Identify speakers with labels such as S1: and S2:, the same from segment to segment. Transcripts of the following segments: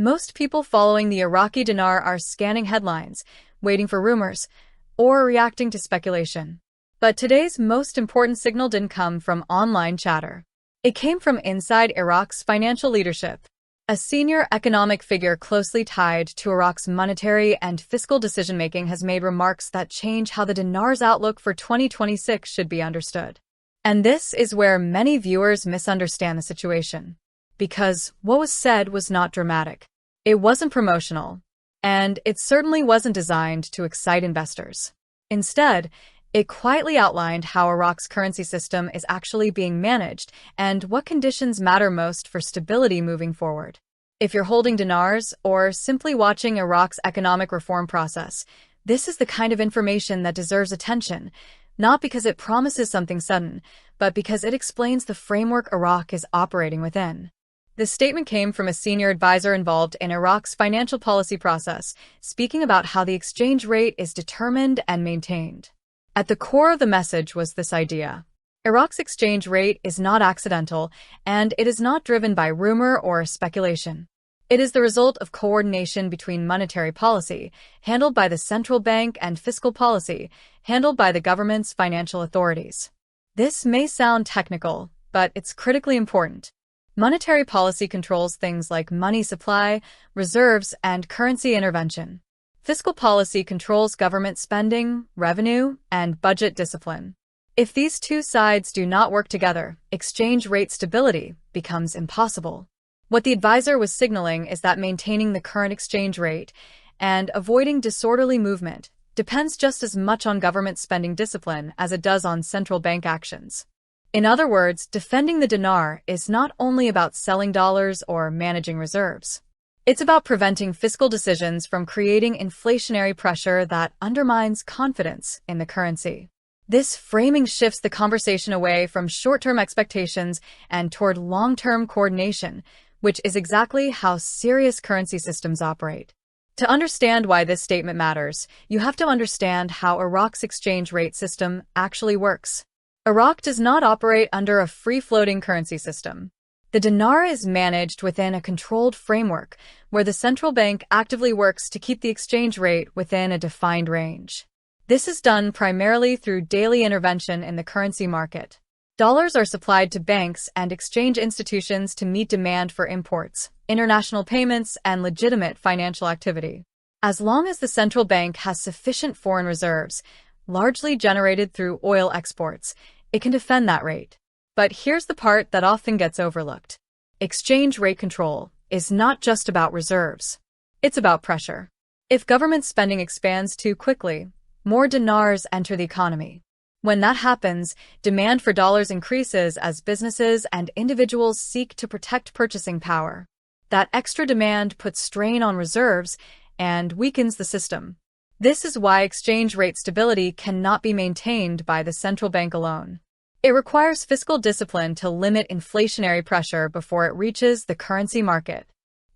S1: Most people following the Iraqi dinar are scanning headlines, waiting for rumors, or reacting to speculation. But today's most important signal didn't come from online chatter. It came from inside Iraq's financial leadership. A senior economic figure closely tied to Iraq's monetary and fiscal decision-making has made remarks that change how the dinar's outlook for 2026 should be understood. And this is where many viewers misunderstand the situation. Because what was said was not dramatic. It wasn't promotional. And it certainly wasn't designed to excite investors. Instead, it quietly outlined how Iraq's currency system is actually being managed and what conditions matter most for stability moving forward. If you're holding dinars or simply watching Iraq's economic reform process, this is the kind of information that deserves attention, not because it promises something sudden, but because it explains the framework Iraq is operating within. This statement came from a senior advisor involved in Iraq's financial policy process, speaking about how the exchange rate is determined and maintained. At the core of the message was this idea. Iraq's exchange rate is not accidental, and it is not driven by rumor or speculation. It is the result of coordination between monetary policy, handled by the central bank, and fiscal policy, handled by the government's financial authorities. This may sound technical, but it's critically important. Monetary policy controls things like money supply, reserves, and currency intervention. Fiscal policy controls government spending, revenue, and budget discipline. If these two sides do not work together, exchange rate stability becomes impossible. What the advisor was signaling is that maintaining the current exchange rate and avoiding disorderly movement depends just as much on government spending discipline as it does on central bank actions. In other words, defending the dinar is not only about selling dollars or managing reserves. It's about preventing fiscal decisions from creating inflationary pressure that undermines confidence in the currency. This framing shifts the conversation away from short-term expectations and toward long-term coordination, which is exactly how serious currency systems operate. To understand why this statement matters, you have to understand how Iraq's exchange rate system actually works. Iraq does not operate under a free-floating currency system. The dinar is managed within a controlled framework, where the central bank actively works to keep the exchange rate within a defined range. This is done primarily through daily intervention in the currency market. Dollars are supplied to banks and exchange institutions to meet demand for imports, international payments, and legitimate financial activity. As long as the central bank has sufficient foreign reserves, largely generated through oil exports, it can defend that rate. But here's the part that often gets overlooked. Exchange rate control is not just about reserves. It's about pressure. If government spending expands too quickly, more dinars enter the economy. When that happens, demand for dollars increases as businesses and individuals seek to protect purchasing power. That extra demand puts strain on reserves and weakens the system. This is why exchange rate stability cannot be maintained by the central bank alone. It requires fiscal discipline to limit inflationary pressure before it reaches the currency market.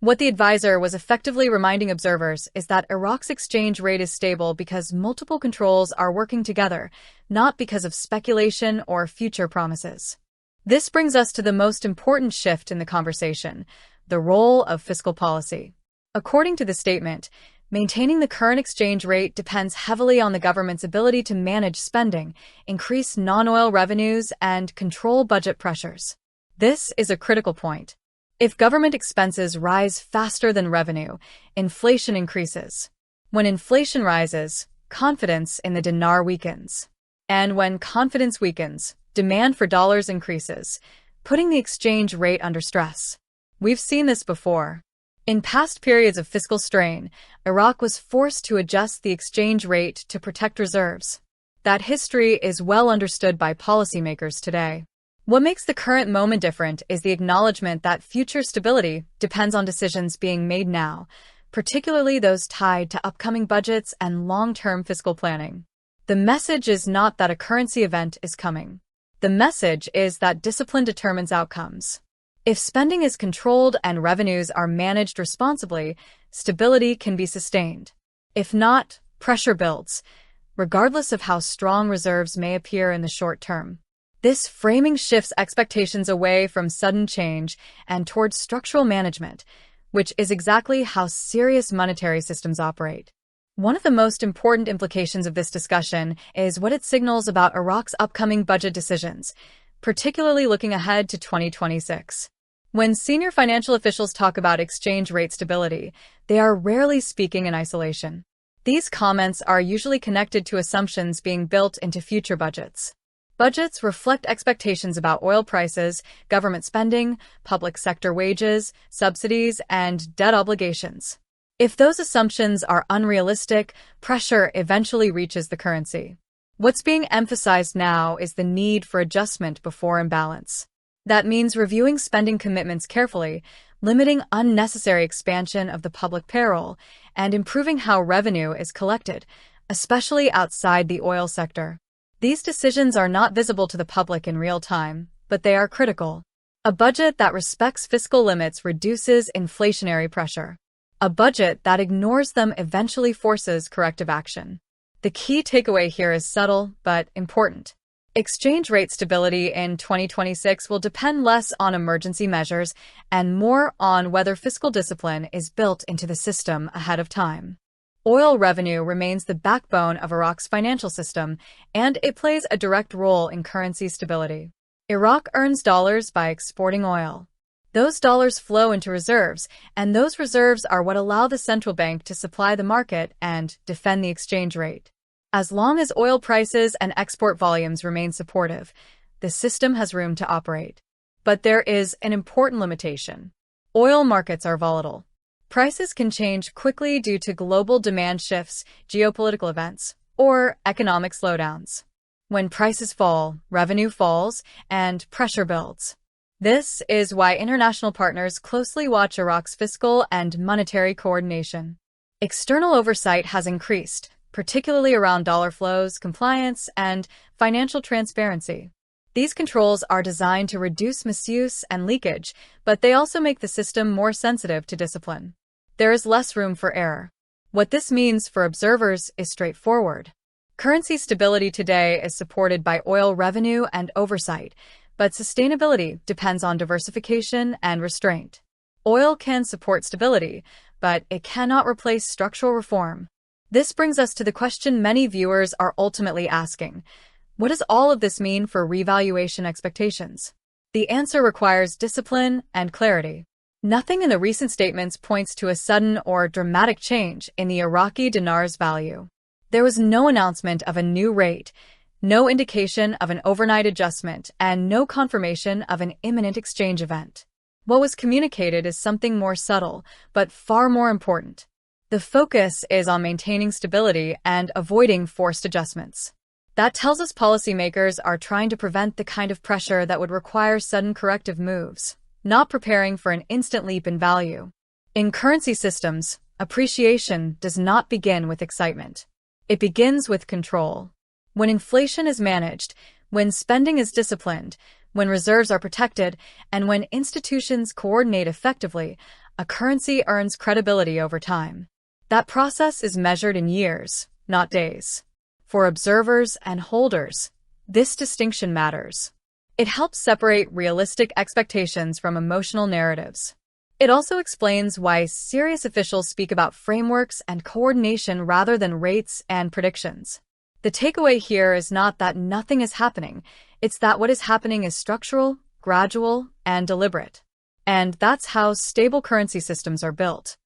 S1: What the advisor was effectively reminding observers is that Iraq's exchange rate is stable because multiple controls are working together, not because of speculation or future promises. This brings us to the most important shift in the conversation, the role of fiscal policy. According to the statement, maintaining the current exchange rate depends heavily on the government's ability to manage spending, increase non-oil revenues, and control budget pressures. This is a critical point. If government expenses rise faster than revenue, inflation increases. When inflation rises, confidence in the dinar weakens. And when confidence weakens, demand for dollars increases, putting the exchange rate under stress. We've seen this before. In past periods of fiscal strain, Iraq was forced to adjust the exchange rate to protect reserves. That history is well understood by policymakers today. What makes the current moment different is the acknowledgement that future stability depends on decisions being made now, particularly those tied to upcoming budgets and long-term fiscal planning. The message is not that a currency event is coming. The message is that discipline determines outcomes. If spending is controlled and revenues are managed responsibly, stability can be sustained. If not, pressure builds, regardless of how strong reserves may appear in the short term. This framing shifts expectations away from sudden change and towards structural management, which is exactly how serious monetary systems operate. One of the most important implications of this discussion is what it signals about Iraq's upcoming budget decisions, particularly looking ahead to 2026. When senior financial officials talk about exchange rate stability, they are rarely speaking in isolation. These comments are usually connected to assumptions being built into future budgets. Budgets reflect expectations about oil prices, government spending, public sector wages, subsidies, and debt obligations. If those assumptions are unrealistic, pressure eventually reaches the currency. What's being emphasized now is the need for adjustment before imbalance. That means reviewing spending commitments carefully, limiting unnecessary expansion of the public payroll, and improving how revenue is collected, especially outside the oil sector. These decisions are not visible to the public in real time, but they are critical. A budget that respects fiscal limits reduces inflationary pressure. A budget that ignores them eventually forces corrective action. The key takeaway here is subtle but important. Exchange rate stability in 2026 will depend less on emergency measures and more on whether fiscal discipline is built into the system ahead of time. Oil revenue remains the backbone of Iraq's financial system, and it plays a direct role in currency stability. Iraq earns dollars by exporting oil. Those dollars flow into reserves, and those reserves are what allow the central bank to supply the market and defend the exchange rate. As long as oil prices and export volumes remain supportive, the system has room to operate. But there is an important limitation. Oil markets are volatile. Prices can change quickly due to global demand shifts, geopolitical events, or economic slowdowns. When prices fall, revenue falls, and pressure builds. This is why international partners closely watch Iraq's fiscal and monetary coordination. External oversight has increased, particularly around dollar flows, compliance, and financial transparency. These controls are designed to reduce misuse and leakage, but they also make the system more sensitive to discipline. There is less room for error. What this means for observers is straightforward. Currency stability today is supported by oil revenue and oversight, but sustainability depends on diversification and restraint. Oil can support stability, but it cannot replace structural reform. This brings us to the question many viewers are ultimately asking. What does all of this mean for revaluation expectations? The answer requires discipline and clarity. Nothing in the recent statements points to a sudden or dramatic change in the Iraqi dinar's value. There was no announcement of a new rate, no indication of an overnight adjustment, and no confirmation of an imminent exchange event. What was communicated is something more subtle, but far more important. The focus is on maintaining stability and avoiding forced adjustments. That tells us policymakers are trying to prevent the kind of pressure that would require sudden corrective moves, not preparing for an instant leap in value. In currency systems, appreciation does not begin with excitement. It begins with control. When inflation is managed, when spending is disciplined, when reserves are protected, and when institutions coordinate effectively, a currency earns credibility over time. That process is measured in years, not days. For observers and holders, this distinction matters. It helps separate realistic expectations from emotional narratives. It also explains why serious officials speak about frameworks and coordination rather than rates and predictions. The takeaway here is not that nothing is happening, it's that what is happening is structural, gradual, and deliberate. And that's how stable currency systems are built.